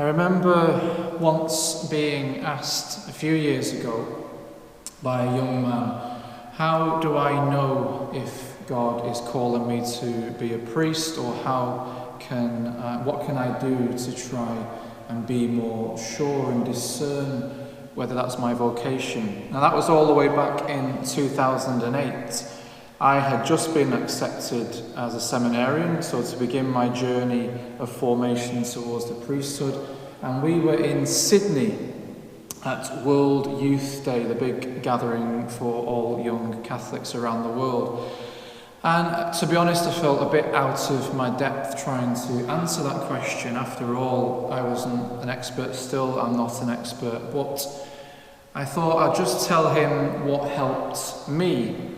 I remember once being asked a few years ago by a young man, how do I know if God is calling me to be a priest, or what can I do to try and be more sure and discern whether that's my vocation? Now that was all the way back in 2008. I had just been accepted as a seminarian, so to begin my journey of formation towards the priesthood, and we were in Sydney at World Youth Day, the big gathering for all young Catholics around the world. And to be honest, I felt a bit out of my depth trying to answer that question. After all, I wasn't an expert still, I'm not an expert, but I thought I'd just tell him what helped me.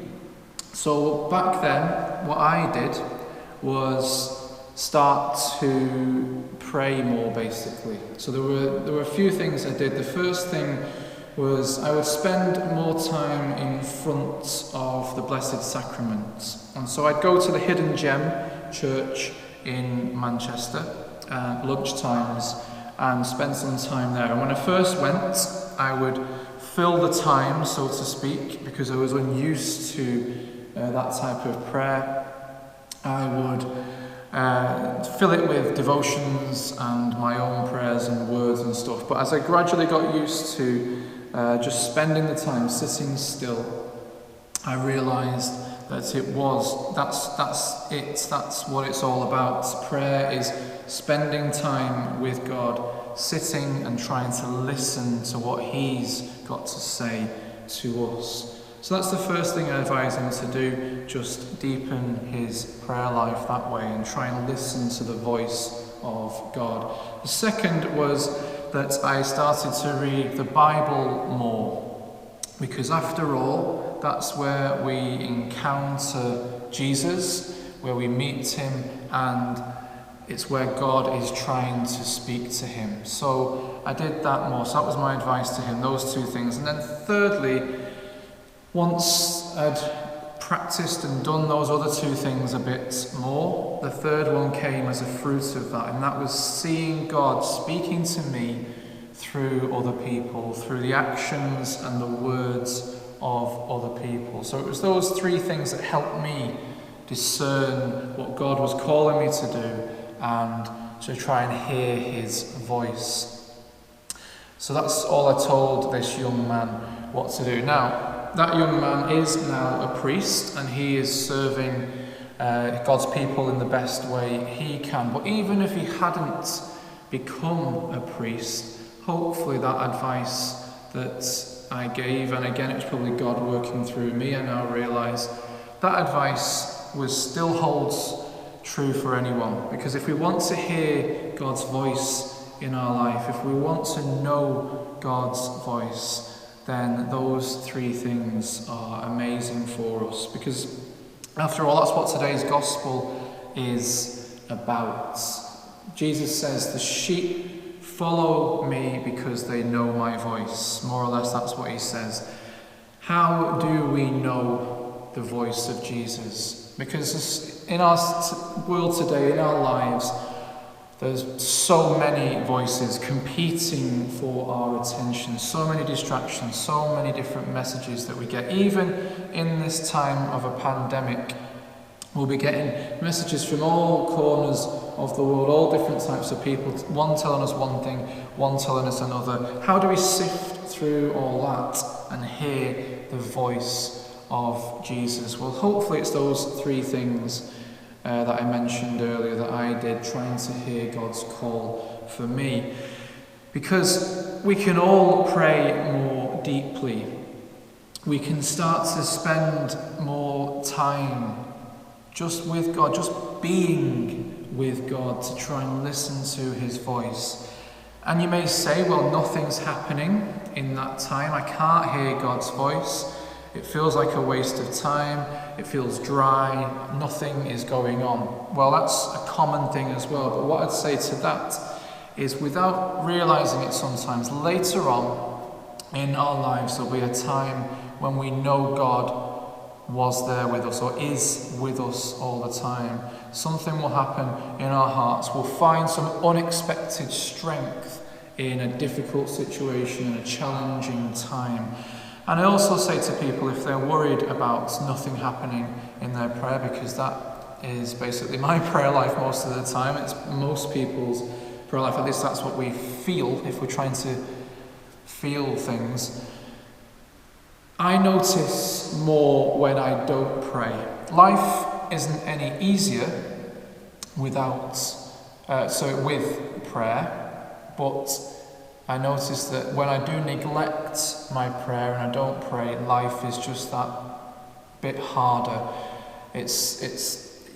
So back then, what I did was start to pray more, basically. So there were a few things I did. The first thing was I would spend more time in front of the Blessed Sacrament. And so I'd go to the Hidden Gem Church in Manchester at lunchtimes and spend some time there. And when I first went, I would fill the time, so to speak, because I was unused to that type of prayer. I would fill it with devotions and my own prayers and words and stuff. But as I gradually got used to just spending the time sitting still, I realised that that's what it's all about. Prayer is spending time with God, sitting and trying to listen to what He's got to say to us. So that's the first thing I advise him to do, just deepen his prayer life that way and try and listen to the voice of God. The second was that I started to read the Bible more, because after all, that's where we encounter Jesus, where we meet him, and it's where God is trying to speak to him. So I did that more. So that was my advice to him, those two things. And then thirdly, once I'd practiced and done those other two things a bit more, the third one came as a fruit of that, and that was seeing God speaking to me through other people, through the actions and the words of other people. So it was those three things that helped me discern what God was calling me to do and to try and hear his voice. So that's all I told this young man what to do. Now, that young man is now a priest, and he is serving God's people in the best way he can. But even if he hadn't become a priest, hopefully that advice that I gave, and again it was probably God working through me, I now realise that advice still holds true for anyone. Because if we want to hear God's voice in our life, if we want to know God's voice, then those three things are amazing for us. Because after all, that's what today's gospel is about. Jesus says, the sheep follow me because they know my voice. More or less that's what he says. How do we know the voice of Jesus? Because in our world today, in our lives, there's so many voices competing for our attention, so many distractions, so many different messages that we get. Even in this time of a pandemic, we'll be getting messages from all corners of the world, all different types of people, one telling us one thing, one telling us another. How do we sift through all that and hear the voice of Jesus? Well, hopefully it's those three things that I mentioned earlier that I did, trying to hear God's call for me. Because we can all pray more deeply. We can start to spend more time just with God, just being with God, to try and listen to his voice. And you may say, well, nothing's happening in that time. I can't hear God's voice. It feels like a waste of time. It feels dry. Nothing is going on. Well, that's a common thing as well. But what I'd say to that is, without realising it sometimes, later on in our lives there'll be a time when we know God was there with us or is with us all the time. Something will happen in our hearts. We'll find some unexpected strength in a difficult situation, in a challenging time. And I also say to people, if they're worried about nothing happening in their prayer, because that is basically my prayer life most of the time, it's most people's prayer life, at least that's what we feel if we're trying to feel things. I notice more when I don't pray. Life isn't any easier with prayer, but I notice that when I do neglect my prayer and I don't pray, life is just that bit harder.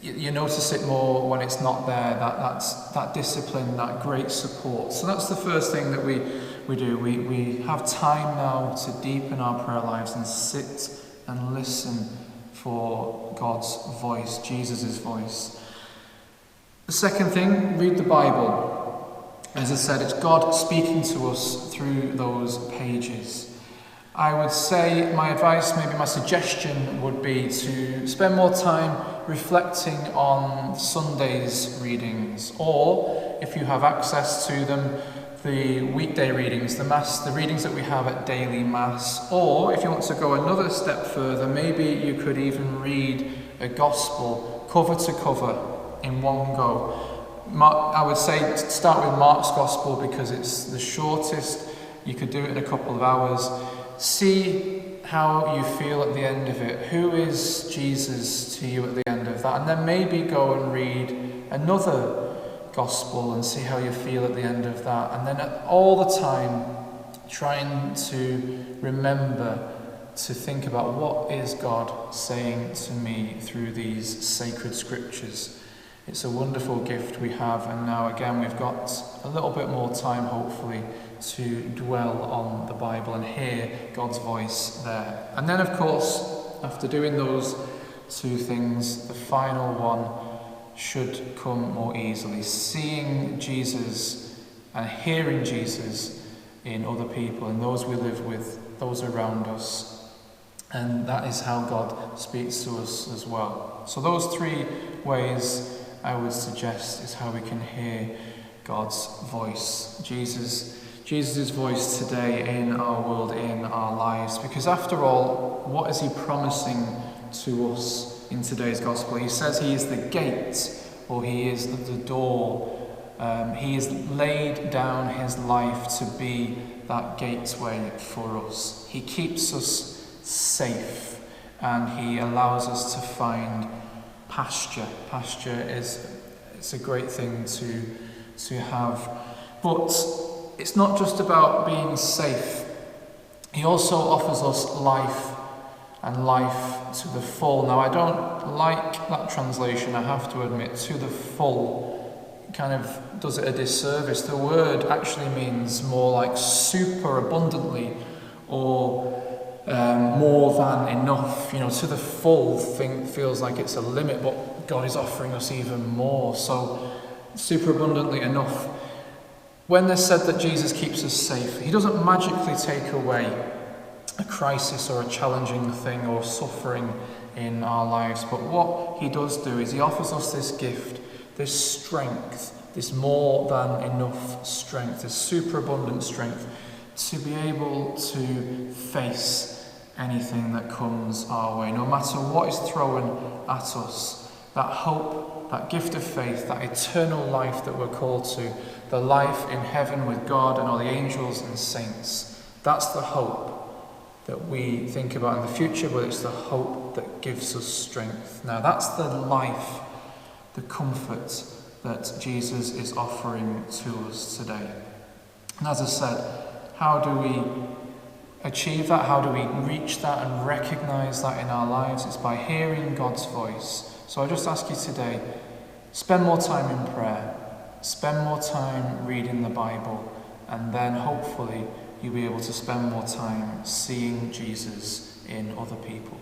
You notice it more when it's not there, that discipline, that great support. So that's the first thing that we do. We have time now to deepen our prayer lives and sit and listen for God's voice, Jesus' voice. The second thing, read the Bible. As I said, it's God speaking to us through those pages. I would say my advice, maybe my suggestion would be to spend more time reflecting on Sunday's readings, or if you have access to them, the weekday readings, the readings that we have at daily Mass, or if you want to go another step further, maybe you could even read a gospel cover to cover in one go. I would say start with Mark's Gospel because it's the shortest. You could do it in a couple of hours. See how you feel at the end of it. Who is Jesus to you at the end of that? And then maybe go and read another Gospel and see how you feel at the end of that. And then all the time trying to remember to think about what is God saying to me through these sacred scriptures. It's a wonderful gift we have, and now again we've got a little bit more time, hopefully, to dwell on the Bible and hear God's voice there. And then, of course, after doing those two things, the final one should come more easily. Seeing Jesus and hearing Jesus in other people, and those we live with, those around us. And that is how God speaks to us as well. So those three ways I would suggest is how we can hear God's voice, Jesus' voice today in our world, in our lives. Because after all, what is he promising to us in today's gospel? He says he is the gate, or he is the door. He has laid down his life to be that gateway for us. He keeps us safe, and he allows us to find pasture. Pasture it's a great thing to have. But it's not just about being safe. He also offers us life, and life to the full. Now, I don't like that translation, I have to admit. To the full kind of does it a disservice. The word actually means more like super abundantly, or more than enough. To the full thing feels like it's a limit, but God is offering us even more. So super abundantly enough. When they said that Jesus keeps us safe, he doesn't magically take away a crisis or a challenging thing or suffering in our lives, but what he does do is he offers us this gift, this strength, this more than enough strength, this superabundant strength to be able to face anything that comes our way, no matter what is thrown at us. That hope, that gift of faith, that eternal life that we're called to, the life in heaven with God and all the angels and saints. That's the hope that we think about in the future, but it's the hope that gives us strength. Now that's the life, the comfort that Jesus is offering to us today. And as I said, how do we achieve that? How do we reach that and recognize that in our lives? It's by hearing God's voice. So I just ask you today, spend more time in prayer, spend more time reading the Bible, and then hopefully you'll be able to spend more time seeing Jesus in other people.